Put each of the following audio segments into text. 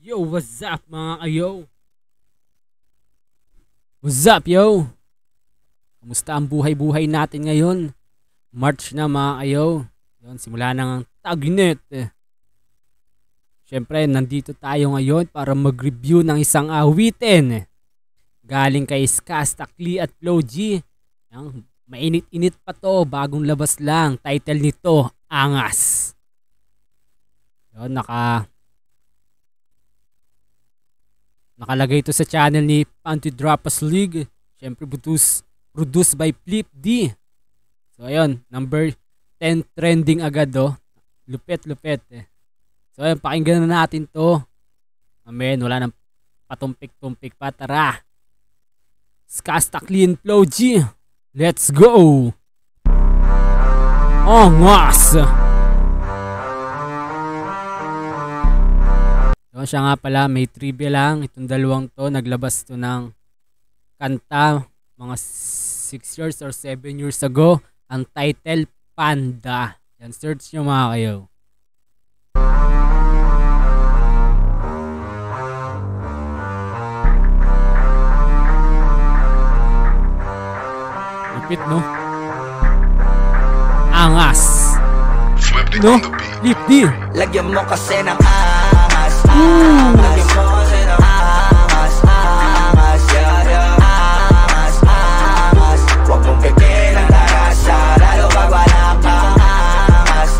Yo, what's up mga kayo? What's up, yo? Kamusta ang buhay-buhay natin ngayon? March na mga kayo. Yun, simula na ang tag-init. Siyempre, nandito tayo ngayon para mag-review ng isang awitin. Galing kay Skastakli at Flo G. Yung mainit-init pa to, bagong labas lang. Title nito, Angas. Yun, nakalagay ito sa channel ni Panty Dropas League. Siyempre, produced by Flip D. So, ayun, number 10 trending agad, oh. Lupit. So, ayun, pakinggan na natin to. Amen, wala nang patumpik-tumpik pa. Tara. Skastakli and Flo G. Let's go. Angas. So, siya nga pala, may trivia lang. Itong dalawang to, naglabas to ng kanta mga 6 years or 7 years ago. Ang title, Panda. Yan, search nyo mga kayo. Lupit, no? Angas. No? Flip D. Lagyan mo kasi ng angas. Lagyan mo kasi ng angas. Angas, angas. Huwag mong pipin ang tarasa, lalo pag wala kang angas.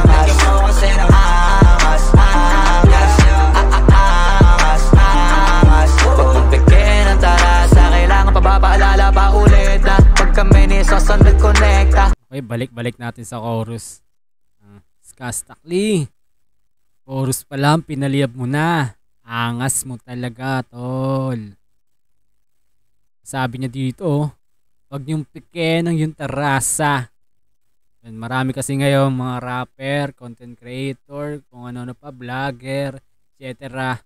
Lagyan mo kasi ng angas. Angas, angas. Huwag mong pipin ang tarasa, kailangan pa papaalala pa ulit na pag kami ni Sosan nag-connecta. Okay, balik natin sa chorus. Skastakli. Chorus pa lang, pinaliyab mo na. Angas mo talaga, tol. Sabi niya dito, wag niyong piken ng yung tarasa. Marami kasi ngayon mga rapper, content creator, kung ano pa, vlogger, etc.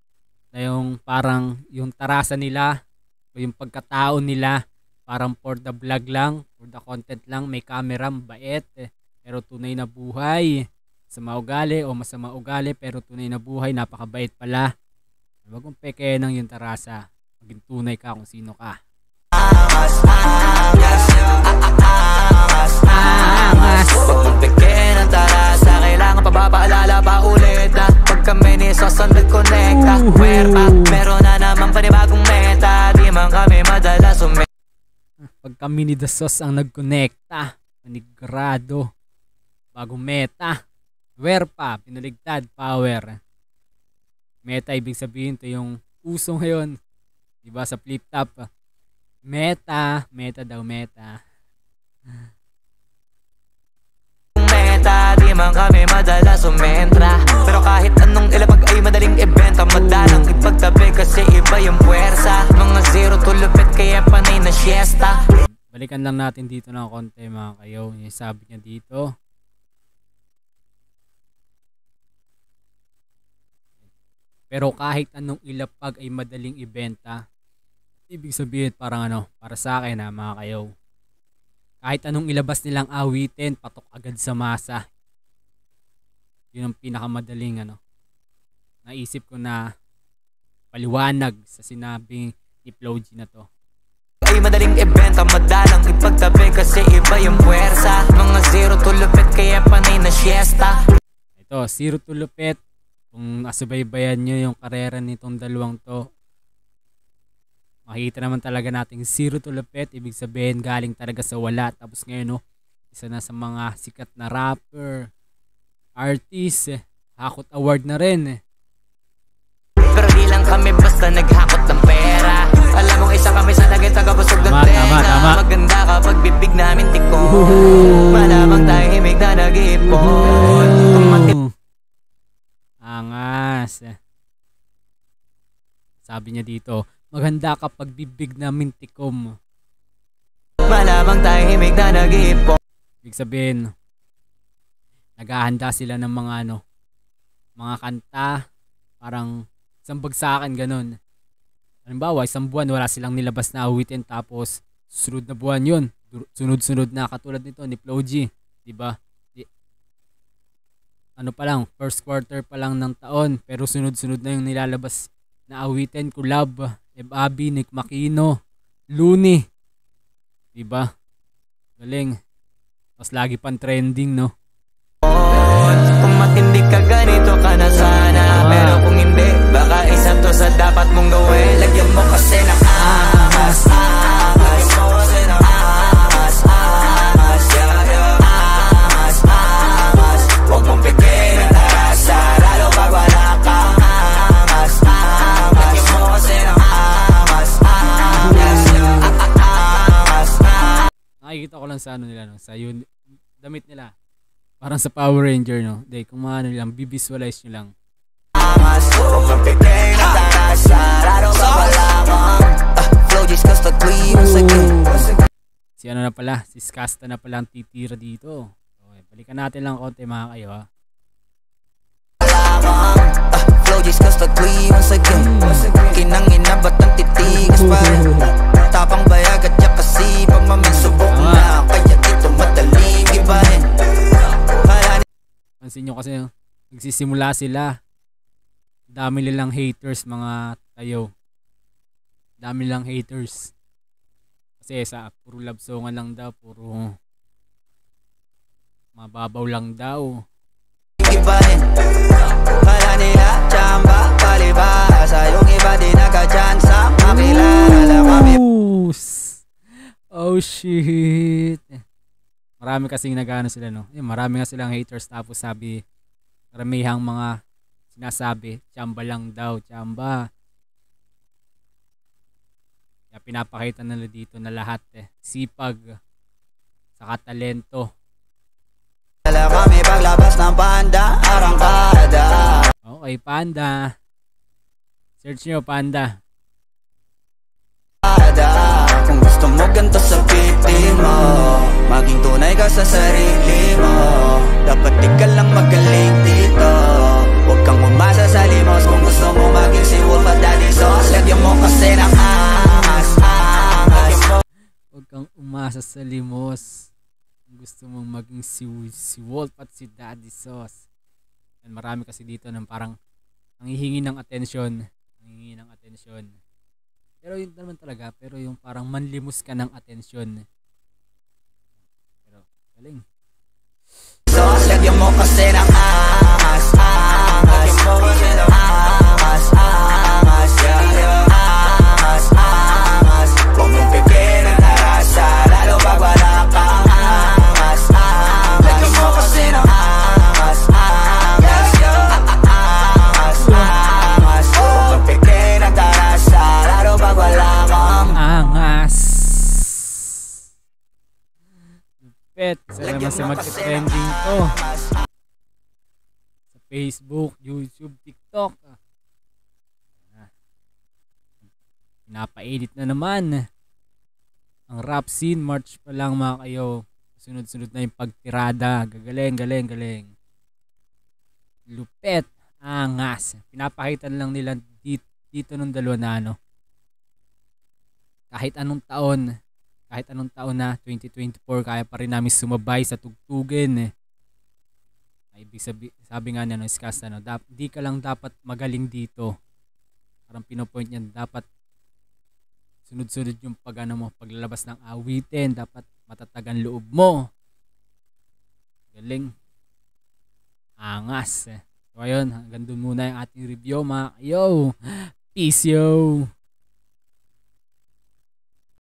Na yung parang yung tarasa nila, o yung pagkatao nila, parang for the vlog lang, for the content lang, may camera, mabait, pero tunay na buhay, masama ugali o masama ugali, pero tunay na buhay, napakabait pala. Huwag mong peke ng yung tarasa, maging tunay ka kung sino ka. Angas, angas, angas. Huwag mong peke ng tarasa, kailangan pa papaalala pa ulit na pag kami ni Sosan nag-connecta. Puwerta, meron na naman panibagong meta, di man kami madalas pag kami ni The Sauce ang nag-connecta, panigurado, bagong meta, where pa, pinaligtad, power. Meta, ibig sabihin, ito yung uso ngayon, diba, sa flip top. Meta daw, meta. Di man kami madalas umentra, pero kahit anong ilapag ay madaling ibenta, madalang ipagtabi kasi iba yung puwersa. Mga zero to lupit kaya panay na siesta. Balikan lang natin dito ng konti mga kayo. Yung sabi niya dito, pero kahit anong ilapag ay madaling ibenta. Ibig sabihin parang ano, para sa akin mga kayo, kahit anong ilabas nilang awitin, patok agad sa masa. Yun ang pinakamadaling naisip ko na paliwanag sa sinabing ni Flo G na to. Ay madaling ibenta, madalang ipagtabi kasi iba yung puwersa. Mga zero to lupit kaya panay na siesta. Ito, zero to lupit. Kung nasubaybayan nyo yung karera nitong dalawang to, makikita naman talaga nating zero to lupit. Ibig sabihin galing talaga sa wala. Tapos ngayon isa na sa mga sikat na rapper, artist, hakot award na rin. Pero di lang kami basta naghakot ng pera. Alam mong isa kami sa lagi tagabusog ng tenga. Maganda kapag bibig namin tikon. Malamang tahimik na nag-iipon. Angas. Sabi niya dito, maganda kapag bibig namin tikom. Malamang tahimik na nag-iipon. Ibig sabihin, naghahanda sila ng mga mga kanta, parang isang bagsakan ganun. Halimbawa, isang buwan wala silang nilabas na awitin, tapos susunod na buwan yun, sunod-sunod na, katulad nito ni Flo G, diba? ano pa lang, first quarter pa lang ng taon, pero sunod-sunod na yung nilalabas na awitin, collab, Abi, Nick Makino, Looney, diba? Galing. Tapos lagi pang trending, no? Kung matindi ka ganito ka na sana, pero kung hindi, baka isa to sa dapat mong gawin. Lagyan mo kasi ng angas, angas, kasi ng angas, angas, angas, angas. Huwag mong pigilan ang tarasa, lalo pag wala kang angas, angas. Lagyan mo kasi ng angas, angas, angas. Nakikita ko lang sa ano nila, no? Sa yun, damit nila. Parang sa Power Ranger, no? Day, kung ano lang, bivisualize nyo lang. Si ano na pala, si Skasta na pala ang titira dito. Okay, balikan natin lang konti mga kayo, ha? Flowjies kasta tui once again. Kinangina ba't ang titigas pa? Tapang bayag at kasi pag maminsubok na, kaya dito madaling ibahin. Pansin nyo kasi nagsisimula sila. Dami nilang haters mga tayo. Dami nilang haters. Kasi sa puro love songan lang daw, puro mababaw lang daw. Ibahin. Kala nila chamba, palibasa. Yung iba din nagka-chance makilala kami. Oh shit. Marami kasing nagano sila, no? Marami nga silang haters, tapos sabi, karamihang mga sinasabi, tsamba lang daw, tsamba. Kaya pinapakita nila dito na lahat, sipag, saka talento. Dala kami paglabas ng Panda, arangkada. Okay, Panda. Search nyo, Panda. Kung gusto mo ganito sa piti mo, maging tunay ka sa sarili mo. Dapat di ka lang magaling dito. Huwag kang umasa sa limos. Kung gusto mo maging si Wolf at Daddy Sauce, lagyan mo kasi ng angas, angas. Huwag kang umasa sa limos. Kung gusto mong maging si Wolf at si Daddy Sauce. And marami kasi dito ng parang nangihingi ng atensyon. Nangihingi ng atensyon. Pero yun naman talaga, pero yung parang manlimos ka ng atensyon. Pero galing. So, lagyan mo kasi ng angas, angas. Lagyan mo kasi ng angas, angas. Angas, angas. Huwag mong pigilan ang tarasa, lalo pag wala kang angas, angas. Lagyan mo kasi ng angas, angas. Angas, angas. Huwag mong pigilan ang tarasa, lalo pag wala kang angas. Pet, sana naman sa mag-trending to. Sa Facebook, YouTube, TikTok. Pinapa-edit na naman. Ang rap scene, March pa lang mga kayo. Sunod-sunod na yung pagtirada. Gagaling, galing, galing. Lupet, angas. Pinapakita lang nila dito nung dalawa na ano. Kahit anong taon na 2024, kaya pa rin namin sumabay sa tugtugin. Ay, ibig sabi nga niya, no, Skasta, no, di ka lang dapat magaling dito. Parang pinopoint niya, dapat sunod-sunod yung paglalabas ng awitin, dapat matatagan loob mo. Galing. Angas. So ayun, hanggang dun muna yung ating review mga kayo. Peace yo!